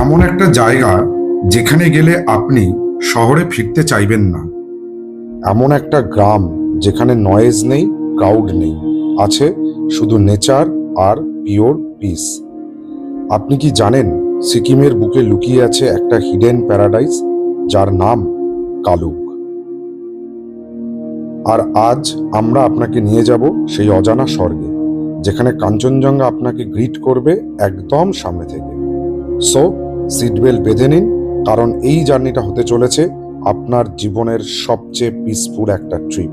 এমন একটা জায়গা যেখানে গেলে আপনি শহরে ফিরতে চাইবেন না। এমন একটা গ্রাম যেখানে নয়েজ নেই, ক্রাউড নেই, আছে শুধু নেচার আর পিওর পিস। আপনি কি জানেন সিকিমের বুকে লুকিয়ে আছে একটা হিডেন প্যারাডাইস যার নাম কালুক? আর আজ আমরা আপনাকে নিয়ে যাব সেই অজানা স্বর্গে, যেখানে কাঞ্চনজঙ্ঘা আপনাকে গ্রিট করবে একদম সামনে থেকে। সো সিট বেল্ট বেঁধে নিন, কারণ এই জার্নিটা হতে চলেছে আপনার জীবনের সবচেয়ে পিসফুল একটা ট্রিপ।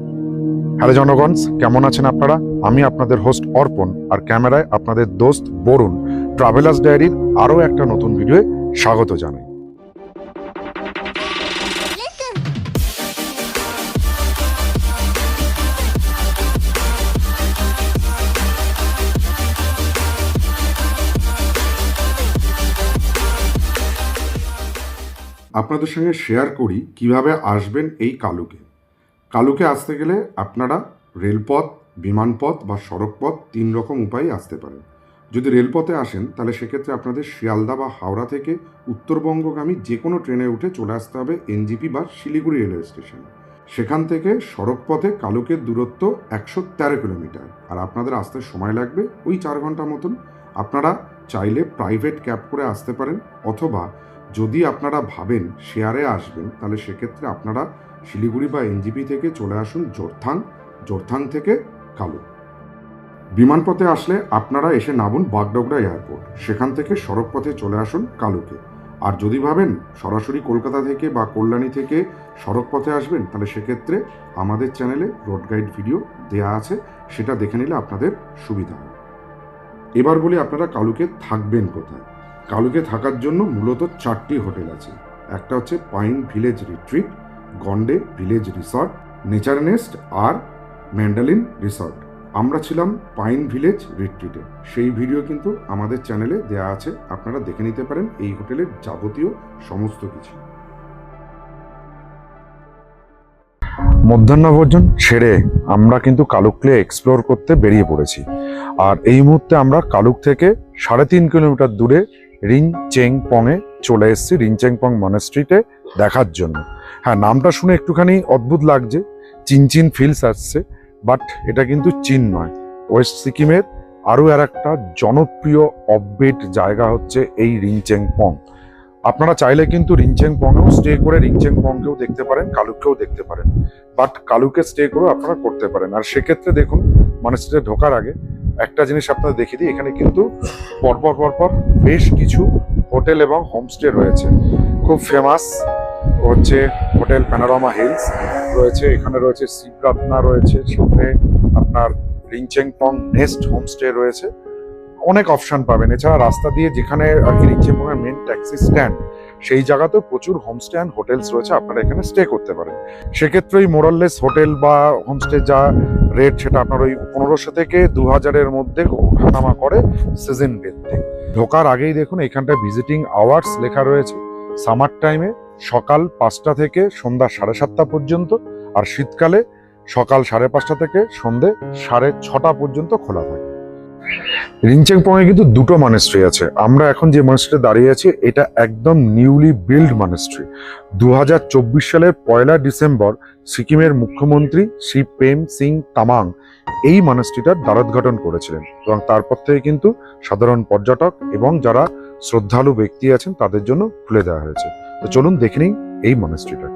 হ্যালো জনগণ, কেমন আছেন আপনারা? আমি আপনাদের হোস্ট অর্পণ, আর ক্যামেরায় আপনাদের দোস্ত বরুণ। ট্রাভেলার্স ডায়েরির আরও একটা নতুন ভিডিওয়ে স্বাগত জানাই। আপনাদের সঙ্গে শেয়ার করি কিভাবে আসবেন এই কালুকে। কালুকে আসতে গেলে আপনারা রেলপথ, বিমানপথ বা সড়কপথ 3 রকম উপায়ে আসতে পারেন। যদি রেলপথে আসেন তাহলে সেক্ষেত্রে আপনাদের শিয়ালদা বা হাওড়া থেকে উত্তরবঙ্গগামী যে কোনো ট্রেনে উঠে চলে আসতে হবে এনজিপি বা শিলিগুড়ি রেলওয়ে স্টেশনে। সেখান থেকে সড়কপথে কালুকের দূরত্ব 113 কিলোমিটার, আর আপনাদের আসতে সময় লাগবে ওই 4 ঘন্টা মতন। আপনারা চাইলে প্রাইভেট ক্যাব করে আসতে পারেন, অথবা যদি আপনারা ভাবেন শেয়ারে আসবেন তাহলে সেক্ষেত্রে আপনারা শিলিগুড়ি বা এনজিপি থেকে চলে আসুন জোরথাং থেকে কালুক। বিমানপথে আসলে আপনারা এসে নামুন বাগডোগরা এয়ারপোর্ট, সেখান থেকে সড়কপথে চলে আসুন কালুকে। আর যদি ভাবেন সরাসরি কলকাতা থেকে বা কল্যাণী থেকে সড়কপথে আসবেন তাহলে সেক্ষেত্রে আমাদের চ্যানেলে রোড গাইড ভিডিও দেয়া আছে, সেটা দেখে নিলে আপনাদের সুবিধা হবে। এবার বলি আপনারা কালুকে থাকবেন কোথায়। কালুকে থাকার জন্য মূলত 4টি হোটেল আছে। একটা হচ্ছে pine village retreat, Gonde village resort, nature nest আর ম্যান্ডালিন রিসর্ট। আমরা ছিলাম পাইন ভিলেজ রিট্রিটে, সেই ভিডিও কিন্তু আমাদের চ্যানেলে দেয়া আছে, আপনারা দেখে নিতে পারেন এই হোটেলের যাবতীয় সমস্ত কিছু। মধ্যাহ্নভোজন ছেড়ে আমরা কিন্তু কালুকলে এক্সপ্লোর করতে বেরিয়ে পড়েছি। আর এই মুহূর্তে আমরা কালুক থেকে 3.5 কিলোমিটার দূরে রিনচেংপংয়ে চলে এসেছি, রিনচেংপং মনাস্ট্রিতে দেখার জন্য। হ্যাঁ, নামটা শুনে একটুখানি অদ্ভুত লাগছে, চিনচিন ফিলস আসছে, বাট এটা কিন্তু চীন নয়। ওয়েস্ট সিকিমের আরও একটা জনপ্রিয় অফবিট জায়গা হচ্ছে এই রিনচেংপং। আপনারা চাইলে কিন্তু রিনচেংপংয়েও স্টে করে রিনচেংপংকেও দেখতে পারেন, কালুককেও দেখতে পারেন, বাট কালুকে স্টে করেও আপনারা করতে পারেন। আর সেক্ষেত্রে দেখুন, মনাস্ট্রিতে ঢোকার আগে একটা জিনিস আপনাদের দেখিয়ে দিই, এখানে কিন্তু পরপর বেশ কিছু হোটেল এবং হোমস্টে রয়েছে। খুব ফেমাস হচ্ছে হোটেল প্যানোরামা হিলস রয়েছে, এখানে রয়েছে সিপ্রাতনা রয়েছে, সাথে আপনার রিনচেংপং নেস্ট হোমস্টে রয়েছে। অনেক অপশন পাবেন। এছাড়া রাস্তা দিয়ে যেখানে আর কি রিনচেংপংয়ের মেন ট্যাক্সি স্ট্যান্ড, সেই জায়গাতেও প্রচুর হোমস্টে অ্যান্ড হোটেলস রয়েছে, আপনারা এখানে স্টে করতে পারেন। সেক্ষেত্রে ওই মোরাললেস হোটেল বা হোমস্টে যা রেট, সেটা আপনার ওই 1500 থেকে 2000-এর মধ্যে ওঠানামা করে সিজন ভিত্তিক। ঢোকার আগেই দেখুন এখানটায় ভিজিটিং আওয়ার্স লেখা রয়েছে। সামার টাইমে সকাল 5টা থেকে সন্ধ্যা 7:30 পর্যন্ত, আর শীতকালে সকাল 5:30 থেকে সন্ধে 6:30 পর্যন্ত খোলা থাকে। রিনচেংপংয়ে কিন্তু 2টো মনাস্ট্রি আছে। আমরা এখন যে মনাস্ট্রিতে দাঁড়িয়ে আছি এটা একদম নিউলি বিল্ড মনাস্ট্রি। 2024 সালের 1 ডিসেম্বর সিকিমের মুখ্যমন্ত্রী শ্রী প্রেম সিং তামাং এই মনাস্ট্রিটার দ্বারোদ্ঘাটন করেছিলেন, এবং তারপর থেকে কিন্তু সাধারণ পর্যটক এবং যারা শ্রদ্ধালু ব্যক্তি আছেন তাদের জন্য খুলে দেওয়া হয়েছে। তো চলুন দেখে নিই এই মনাস্ট্রিটা।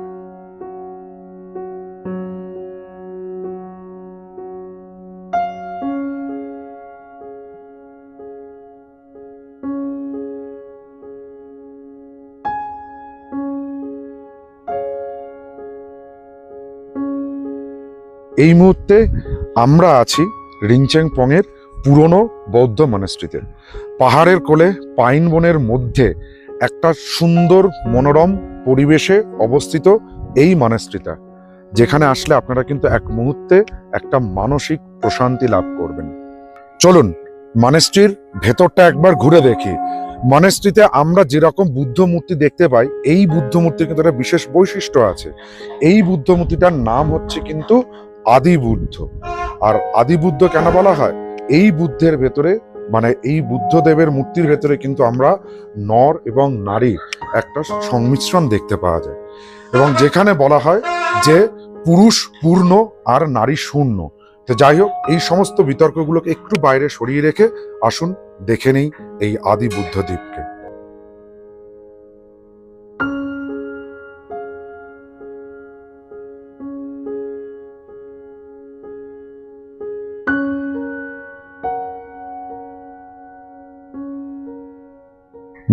এই মুহূর্তে আমরা আছি রিনচেংপংয়ের পুরনো বৌদ্ধ মনাস্ট্রিতে। পাহাড়ের কোলে পাইন বনের মধ্যে একটা সুন্দর মনোরম পরিবেশে অবস্থিত এই মনাস্ট্রিটা, যেখানে আসলে আপনারা কিন্তু এক মুহূর্তে একটা মানসিক প্রশান্তি লাভ করবেন। চলুন মনাস্ট্রির ভেতরটা একবার ঘুরে দেখি। মনাস্ট্রিতে আমরা যেরকম বুদ্ধ মূর্তি দেখতে পাই, এই বুদ্ধ মূর্তির কিন্তু একটা বিশেষ বৈশিষ্ট্য আছে। এই বুদ্ধ মূর্তিটার নাম হচ্ছে কিন্তু আদি বুদ্ধ। আর আদি বুদ্ধ কেন বলা হয়? এই বুদ্ধের ভেতরে মানে এই বুদ্ধদেবের মূর্তির ভেতরে কিন্তু আমরা নর এবং নারীর একটা সংমিশ্রণ দেখতে পাওয়া যায়, এবং যেখানে বলা হয় যে পুরুষ পূর্ণ আর নারী শূন্য। তো যাই হোক, এই সমস্ত বিতর্কগুলোকে একটু বাইরে সরিয়ে রেখে আসুন দেখে নেই এই আদি বুদ্ধদ্বীপকে।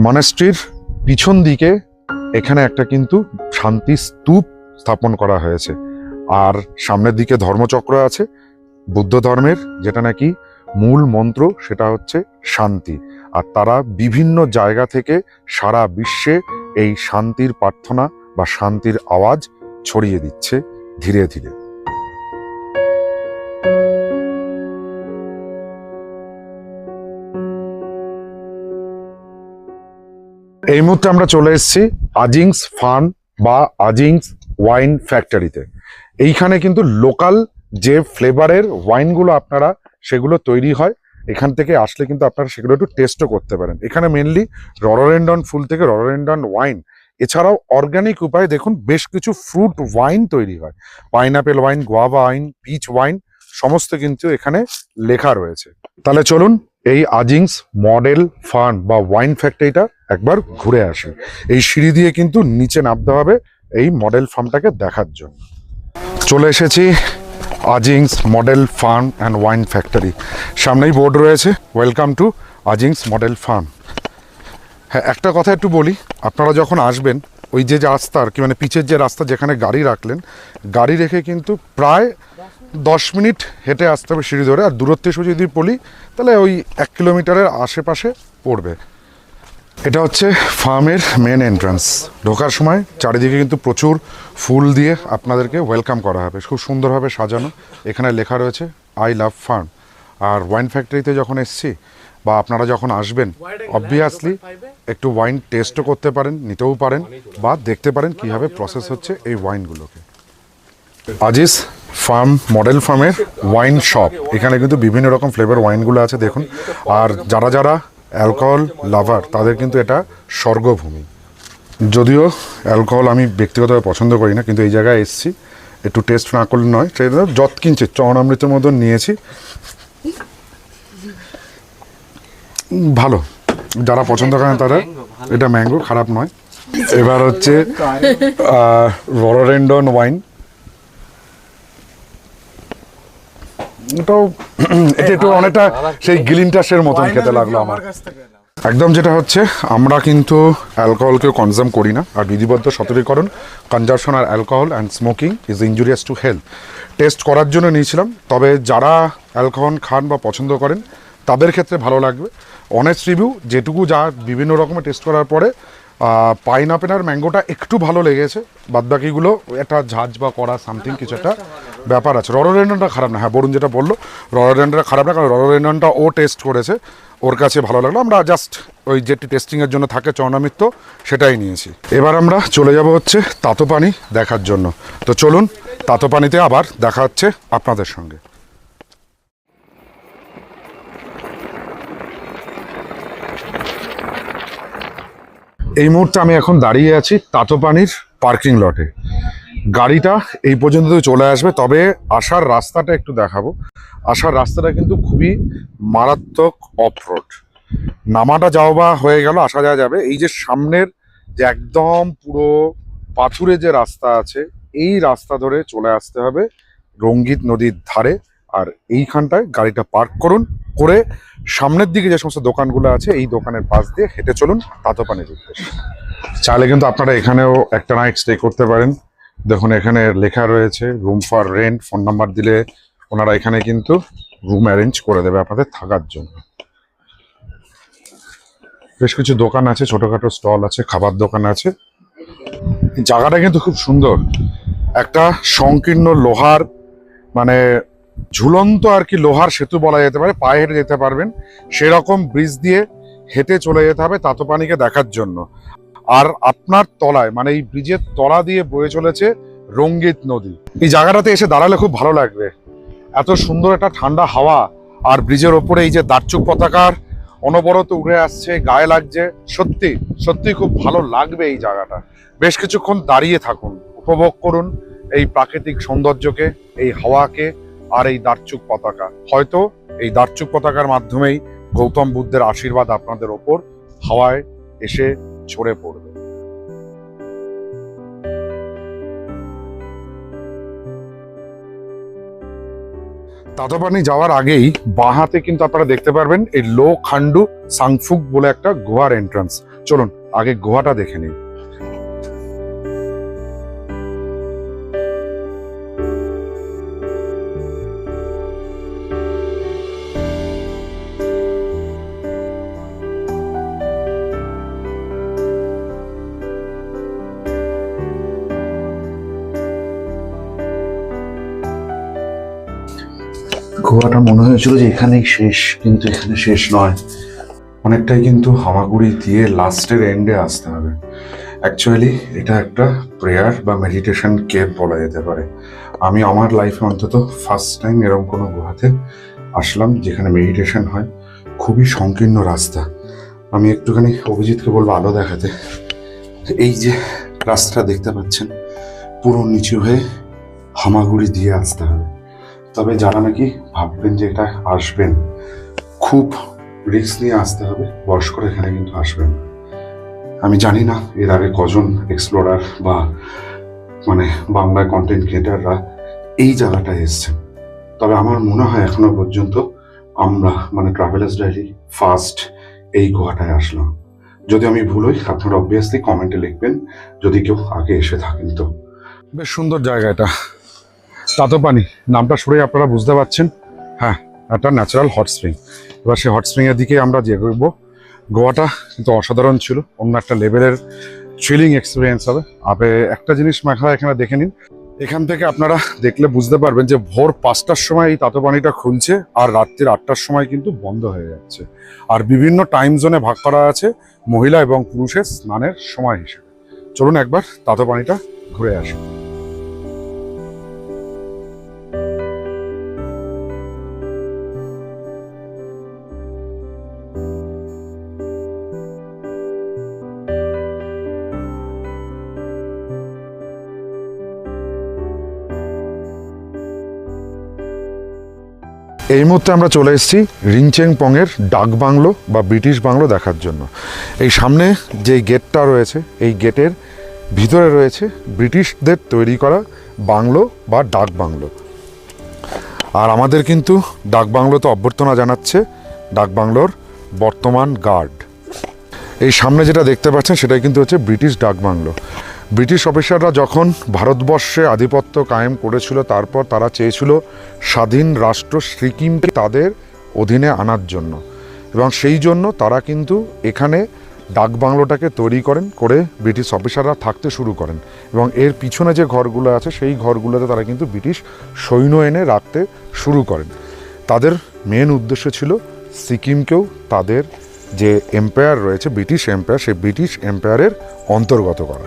মনাস্ট্রির পিছন দিকে এখানে একটা কিন্তু শান্তি স্তূপ স্থাপন করা হয়েছে, আর সামনের দিকে ধর্মচক্র আছে বুদ্ধ ধর্মের, যেটা নাকি মূল মন্ত্র সেটা হচ্ছে শান্তি। আর তারা বিভিন্ন জায়গা থেকে সারা বিশ্বে এই শান্তির প্রার্থনা বা শান্তির আওয়াজ ছড়িয়ে দিচ্ছে ধীরে ধীরে। এই মুহূর্তে আমরা চলে এসেছি আজিংস ফার্ম বা আজিংস ওয়াইন ফ্যাক্টরিতে। এইখানে কিন্তু লোকাল যে ফ্লেভারের ওয়াইনগুলো আপনারা সেগুলো তৈরি হয়, এখান থেকে আসলে কিন্তু আপনারা সেগুলো একটু টেস্টও করতে পারেন। এখানে মেনলি রডোডেনড্রন ফুল থেকে রডোডেনড্রন ওয়াইন, এছাড়াও অর্গানিক উপায়ে দেখুন বেশ কিছু ফ্রুট ওয়াইন তৈরি হয়, pineapple wine, guava wine, peach wine, সমস্ত কিন্তু এখানে লেখা রয়েছে। তাহলে চলুন এই আজিংস মডেল ফার্ম বা ওয়াইন ফ্যাক্টরিটা একবার ঘুরে আসি। এই সিঁড়ি দিয়ে কিন্তু নিচে নামতে হবে এই মডেল ফার্মটাকে দেখার জন্য। চলে এসেছি আজিংস model farm and wine factory. সামনেই বোর্ড রয়েছে ওয়েলকাম টু আজিংস মডেল ফার্ম। হ্যাঁ, একটা কথা একটু বলি, আপনারা যখন আসবেন ওই যে রাস্তা আর কি, মানে পিচের যে রাস্তা যেখানে গাড়ি রাখলেন, গাড়ি রেখে কিন্তু প্রায় 10 মিনিট হেঁটে আসতে হবে সিঁড়ি ধরে। আর দূরত্ব যদি বলি তাহলে ওই 1 কিলোমিটারের আশেপাশে পড়বে। এটা হচ্ছে ফার্মের মেন এন্ট্রান্স। ঢোকার সময় চারিদিকে কিন্তু প্রচুর ফুল দিয়ে আপনাদেরকে ওয়েলকাম করা হবে, খুব সুন্দরভাবে সাজানো। এখানে লেখা রয়েছে আই লাভ ফার্ম। আর ওয়াইন ফ্যাক্টরিতে যখন এসছি বা আপনারা যখন আসবেন, অবভিয়াসলি একটু ওয়াইন টেস্টও করতে পারেন, নিতেও পারেন, বা দেখতে পারেন কীভাবে প্রসেস হচ্ছে এই ওয়াইনগুলোকে। আজিস ফার্ম মডেল ফার্মের ওয়াইন শপ, এখানে কিন্তু বিভিন্ন রকম ফ্লেভার ওয়াইনগুলো আছে দেখুন। আর যারা যারা অ্যালকোহল লাভার তাদের কিন্তু এটা স্বর্গভূমি। যদিও অ্যালকোহল আমি ব্যক্তিগতভাবে পছন্দ করি না, কিন্তু এই জায়গায় এসেছি একটু টেস্ট না করলে নয়। সেটা যত কিনছে চরণামৃতের মতন নিয়েছি, ভালো। যারা পছন্দ করেন তারা, এটা ম্যাঙ্গো, খারাপ নয়। এবার হচ্ছে রডোডেনড্রন ওয়াইন। এটাও এটা একটু অনেকটা সেই গ্লিনটাসের মতন খেতে লাগলো আমার। একদম যেটা হচ্ছে, আমরা কিন্তু অ্যালকোহলকে কনজাম করি না। আর বিধিবদ্ধ সতর্কীকরণ, কনজামশন আর alcohol and smoking is injurious to health. Test করার জন্য নিয়েছিলাম, তবে যারা অ্যালকোহল খান বা পছন্দ করেন তাদের ক্ষেত্রে ভালো লাগবে। অনেস্ট রিভিউ যেটুকু যা বিভিন্ন রকমের টেস্ট করার পরে পাইনাপেল আর ম্যাঙ্গোটা একটু ভালো লেগেছে, বাদবাকিগুলো একটা ঝাঁঝ বা করা সামথিং কিছু একটা ব্যাপার আছে। রডোডেনড্রনটা খারাপ না, হ্যাঁ বরুণ যেটা বললো রডোডেনড্রনটা খারাপ না, কারণ রডোডেনড্রনটা ও টেস্ট করেছে, ওর কাছে ভালো লাগলো। আমরা জাস্ট ওই যেটি টেস্টিংয়ের জন্য থাকে চরণামৃত, সেটাই নিয়েছি। এবার আমরা চলে যাব হচ্ছে তাতোপানি দেখার জন্য। তো চলুন তাতোপানিতে আবার দেখা হচ্ছে আপনাদের সঙ্গে। এই মুহূর্তে আমি এখন দাঁড়িয়ে আছি তাতোপানির পার্কিং লটে। গাড়িটা এই পর্যন্ত চলে আসবে, তবে আসার রাস্তাটা একটু দেখাবো। আসার রাস্তাটা কিন্তু খুবই মারাত্মক অফ রোড। নামাটা যাও বা হয়ে গেল, আসা যাওয়া যাবে। এই যে সামনের যে একদম পুরো পাথুরে যে রাস্তা আছে, এই রাস্তা ধরে চলে আসতে হবে রঙ্গিত নদীর ধারে। আর এইখানটায় গাড়িটা পার্ক করুন, করে সামনের দিকে যে সমস্ত দোকানগুলো আছে এই দোকানের পাশ দিয়ে হেঁটে চলুন তাতোপানির উদ্দেশ্যে। চাইলে কিন্তু আপনারা এখানেও একটা নাইট স্টে করতে পারেন। দেখুন এখানে লেখা রয়েছে room for rent. Phone number দিলে ওনারা এখানে কিন্তু রুম অ্যারেঞ্জ করে দেবে আপনাদের থাকার জন্য। বেশ কিছু দোকান আছে, ছোটখাটো স্টল আছে, খাবার দোকান আছে। জায়গাটা কিন্তু খুব সুন্দর। একটা সংকীর্ণ লোহার, মানে ঝুলন্ত আর কি লোহার সেতু বলা যেতে পারে, পায়ে হেঁটে যেতে পারবেন সেরকম ব্রিজ দিয়ে হেঁটে চলে যেতে হবে তাতোপানিকে দেখার জন্য। আর আপনার তলায়, মানে এই ব্রিজের তলা দিয়ে বয়ে চলেছে রঙ্গিত নদী। এই জায়গাটাতে এসে দাঁড়ালে খুব ভালো লাগবে। এত সুন্দর একটা ঠান্ডা হাওয়া, আর ব্রিজের ওপরে এই যে দারচুক পতাকার অনবরত উড়ে আসছে, গায়ে লাগছে, সত্যি সত্যি খুব ভালো লাগবে এই জায়গাটা। বেশ কিছুক্ষণ দাঁড়িয়ে থাকুন, উপভোগ করুন এই প্রাকৃতিক সৌন্দর্যকে, এই হাওয়াকে আর এই দারচুক পতাকা। হয়তো এই দারচুক পতাকার মাধ্যমেই গৌতম বুদ্ধের আশীর্বাদ আপনাদের ওপর হাওয়ায় এসে ছড়ে পড়বে। তাতোপানি যাওয়ার আগেই বাঁ হাতে কিন্তু আপনারা দেখতে পারবেন এই লো খান্ডু সাংফুক বলে একটা গুহার এন্ট্রান্স। চলুন আগে গুহাটা দেখে নিই। গোয়াটা মনে হয়েছিল যে এখানেই শেষ, কিন্তু এখানে শেষ নয়। অনেকটাই কিন্তু হামাগুড়ি দিয়ে লাস্টের এন্ডে আসতে হবে। অ্যাকচুয়ালি এটা একটা প্রেয়ার বা মেডিটেশন কেভ বলা যেতে পারে। আমি আমার লাইফে অন্তত ফার্স্ট টাইম এরকম কোনো গুহাতে আসলাম যেখানে মেডিটেশন হয়। খুবই সংকীর্ণ রাস্তা। আমি একটুখানি অভিজিৎকে বলবো আলো দেখাতে। এই যে রাস্তাটা দেখতে পাচ্ছেন, পুরো নিচু হয়ে হামাগুড়ি দিয়ে আসতে হবে। তবে যারা নাকি ভাববেন যে এটা আসবেন, খুব রিস্ক নিয়ে আসতে হবে। বয়স্করা এখানে কিন্তু আসবেন না। আমি জানি না এর আগে কজন এক্সপ্লোরার বা বাংলা কন্টেন্ট ক্রিয়েটাররা এই জায়গাটায় এসছেন। তবে আমার মনে হয় এখনো পর্যন্ত আমরা ট্রাভেলার্স ডায়েরি ফার্স্ট এই গুহাটায় আসলাম। যদি আমি ভুল হই আপনারা অবভিয়াসলি কমেন্টে লিখবেন, যদি কেউ আগে এসে থাকেন তো। বেশ সুন্দর জায়গা এটা, তাতোপানি নামটা শুনেই আপনারা বুঝতে পারছেন। হ্যাঁ, একটা ন্যাচারাল হট স্প্রিং। এবার সেই হট স্প্রিং এর দিকে আমরা যে করবো। গোয়াটা কিন্তু অসাধারণ ছিল, অন্য একটা লেভেলের থ্রিলিং এক্সপিরিয়েন্স হবে। আপনি একটা জিনিস মাথায় এখানে দেখে নিন, এখান থেকে আপনারা দেখলে বুঝতে পারবেন যে ভোর 5টার সময় এই তাতোপানিটা খুলছে আর রাত্রির 8টার সময় কিন্তু বন্ধ হয়ে যাচ্ছে। আর বিভিন্ন টাইম জোনে ভাগ করা আছে মহিলা এবং পুরুষের স্নানের সময় হিসেবে। চলুন একবার তাতোপানিটা ঘুরে আসি। এই মুহূর্তে আমরা চলে এসেছি রিংচেং পংয়ের ডাক বাংলো বা ব্রিটিশ বাংলো দেখার জন্য। এই সামনে যে গেটটা রয়েছে, এই গেটের ভিতরে রয়েছে ব্রিটিশদের তৈরি করা বাংলো বা ডাক বাংলো। আর আমাদের কিন্তু ডাক বাংলোতে অভ্যর্থনা জানাচ্ছে ডাক বাংলোর বর্তমান গার্ড। এই সামনে যেটা দেখতে পাচ্ছেন সেটাই কিন্তু হচ্ছে ব্রিটিশ ডাক বাংলো। ব্রিটিশ অফিসাররা যখন ভারতবর্ষে আধিপত্য কায়েম করেছিল, তারপর তারা চেয়েছিল স্বাধীন রাষ্ট্র সিকিমকে তাদের অধীনে আনার জন্য, এবং সেই জন্য তারা কিন্তু এখানে ডাক বাংলোটাকে তৈরি করে ব্রিটিশ অফিসাররা থাকতে শুরু করেন। এবং এর পিছনে যে ঘরগুলো আছে সেই ঘরগুলোতে তারা কিন্তু ব্রিটিশ সৈন্য এনে রাখতে শুরু করেন। তাদের মেন উদ্দেশ্য ছিল সিকিমকেও তাদের যে এম্পায়ার রয়েছে, ব্রিটিশ এম্পায়ার, সেই ব্রিটিশ এম্পায়ারের অন্তর্গত করা।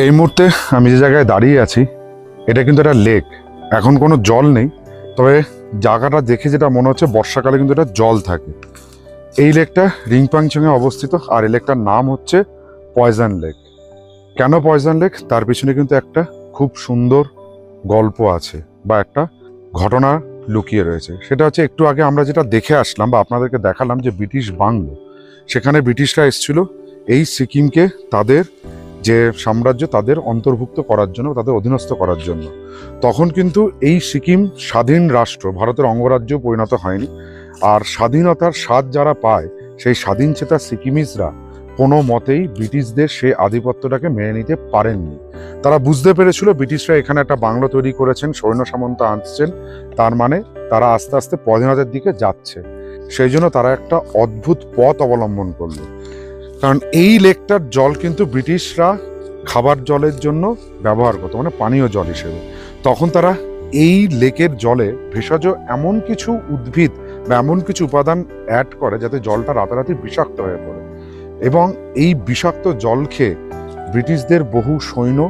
এই মুহূর্তে আমি যে জায়গায় দাঁড়িয়ে আছি এটা কিন্তু একটা লেক। এখন কোনো জল নেই, তবে জায়গাটা দেখে যেটা মনে হচ্ছে বর্ষাকালে কিন্তু এটা জল থাকে। এই লেকটা রিংপাংচংয়ে অবস্থিত, আর এই লেকটার নাম হচ্ছে পয়জন লেক। কেন পয়জন লেক, তার পিছনে কিন্তু একটা খুব সুন্দর গল্প আছে বা একটা ঘটনা লুকিয়ে রয়েছে। সেটা হচ্ছে একটু আগে আমরা যেটা দেখে আসলাম বা আপনাদেরকে দেখালাম যে ব্রিটিশ বাংলো, সেখানে ব্রিটিশরা এসেছিল এই সিকিমকে তাদের যে সাম্রাজ্য তাদের অন্তর্ভুক্ত করার জন্য, তাদের অধীনস্থ করার জন্য। তখন কিন্তু এই সিকিম স্বাধীন রাষ্ট্র, ভারতের অঙ্গরাজ্য পরিণত হয়নি। আর স্বাধীনতার স্বাদ যারা পায়, সেই স্বাধীন চেতা সিকিমিজরা কোনো মতেই ব্রিটিশদের সেই আধিপত্যটাকে মেনে নিতে পারেননি। তারা বুঝতে পেরেছিল ব্রিটিশরা এখানে একটা বাংলো তৈরি করেছেন, সৈন্য সামন্ত আনছেন, তার মানে তারা আস্তে আস্তে পরাধীনতার দিকে যাচ্ছে। সেই জন্য তারা একটা অদ্ভুত পথ অবলম্বন করলো। কারণ এই লেকটার জল কিন্তু ব্রিটিশরা খাবার জলের জন্য ব্যবহার করতো, পানীয় জল হিসেবে। তখন তারা এই লেকের জলে ভেষজ এমন কিছু উদ্ভিদ বা এমন কিছু উপাদান অ্যাড করে যাতে জলটা রাতারাতি বিষাক্ত হয়ে পড়ে। এবং এই বিষাক্ত জল খেয়ে ব্রিটিশদের বহু সৈন্য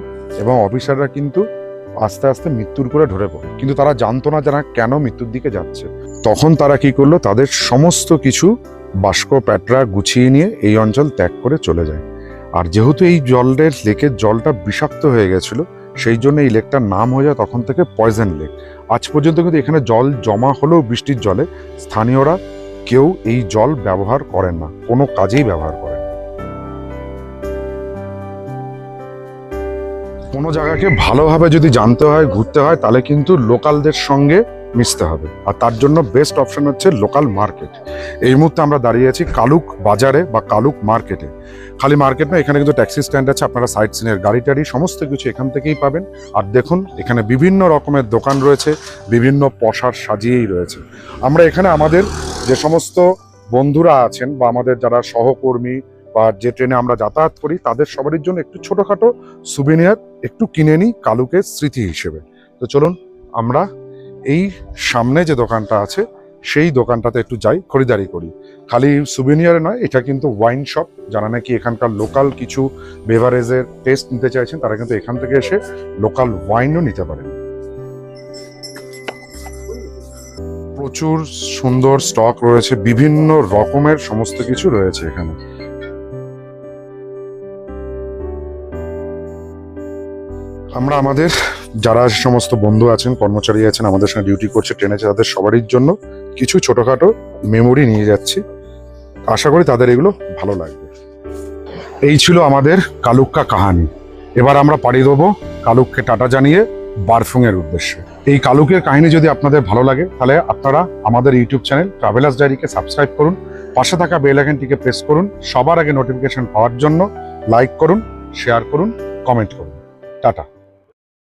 এবং অফিসাররা কিন্তু আস্তে আস্তে মৃত্যুর করে ঢলে পড়ে, কিন্তু তারা জানতো না যারা কেন মৃত্যুর দিকে যাচ্ছে। তখন তারা কি করলো, তাদের সমস্ত কিছু বাস্ক প্যাটরা গুছিয়ে নিয়ে এই অঞ্চল ত্যাগ করে চলে যায়। আর যেহেতু এই লেকের জলটা বিষাক্ত হয়ে গেছিল, সেই জন্য এই লেকটার নাম হয়ে যায় তখন থেকে পয়জন লেক। আজ পর্যন্ত কিন্তু এখানে জল জমা হলেও বৃষ্টির জলে স্থানীয়রা কেউ এই জল ব্যবহার করেন না, কোনো কাজেই ব্যবহার করেন না। কোনো জায়গাকে ভালোভাবে যদি জানতে হয়, ঘুরতে হয়, তাহলে কিন্তু লোকালদের সঙ্গে মিশতে হবে। আর তার জন্য বেস্ট অপশন হচ্ছে লোকাল মার্কেট। এই মুহূর্তে আমরা দাঁড়িয়ে আছি কালুক বাজারে বা কালুক মার্কেটে। খালি মার্কেট না, এখানে কিন্তু ট্যাক্সি স্ট্যান্ড আছে, আপনারা সাইট সিনের গাড়ি টাড়ি সমস্ত কিছু এখান থেকেই পাবেন। আর দেখুন এখানে বিভিন্ন রকমের দোকান রয়েছে, বিভিন্ন পসার সাজিয়েই রয়েছে। আমরা এখানে আমাদের যে সমস্ত বন্ধুরা আছেন বা আমাদের যারা সহকর্মী বা যে ট্রেনে আমরা যাতায়াত করি, তাদের সবারই জন্য একটু ছোটখাটো সুভিনিয়ার একটু কিনে নিই কালুকের স্মৃতি হিসেবে। তো চলুন আমরা এই সামনে যে দোকানটা আছে সেই দোকানটাতে একটু যাই, খরিদারি করি। খালি সুভিনিয়ার নয়, এটা কিন্তু ওয়াইন শপ। যারা নাকি এখানকার লোকাল কিছু বেভারেজের টেস্ট নিতে চাইছেন, তারা কিন্তু এখান থেকে এসে লোকাল ওয়াইনও নিতে পারেন। প্রচুর সুন্দর স্টক রয়েছে, বিভিন্ন রকমের সমস্ত কিছু রয়েছে এখানে। আমরা আমাদের যারা সমস্ত বন্ধু আছেন, কর্মচারী আছেন, আমাদের সঙ্গে ডিউটি করছে ট্রেনে, তাদের সবারই জন্য কিছু ছোটখাটো মেমোরি নিয়ে যাচ্ছি। আশা করি তাদের এগুলো ভালো লাগবে। এই ছিল আমাদের কালুক্কা কাহানি। এবার আমরা পাড়ি দেবো কালুককে টাটা জানিয়ে বারফুংয়ের উদ্দেশ্যে। এই কালুকের কাহিনী যদি আপনাদের ভালো লাগে, তাহলে আপনারা আমাদের ইউটিউব চ্যানেল ট্রাভেলার্স ডায়েরিকে সাবস্ক্রাইব করুন, পাশে থাকা বেল আইকনটিকে প্রেস করুন, সবার আগে নোটিফিকেশন পাওয়ার জন্য লাইক করুন, শেয়ার করুন, কমেন্ট করুন। টাটা।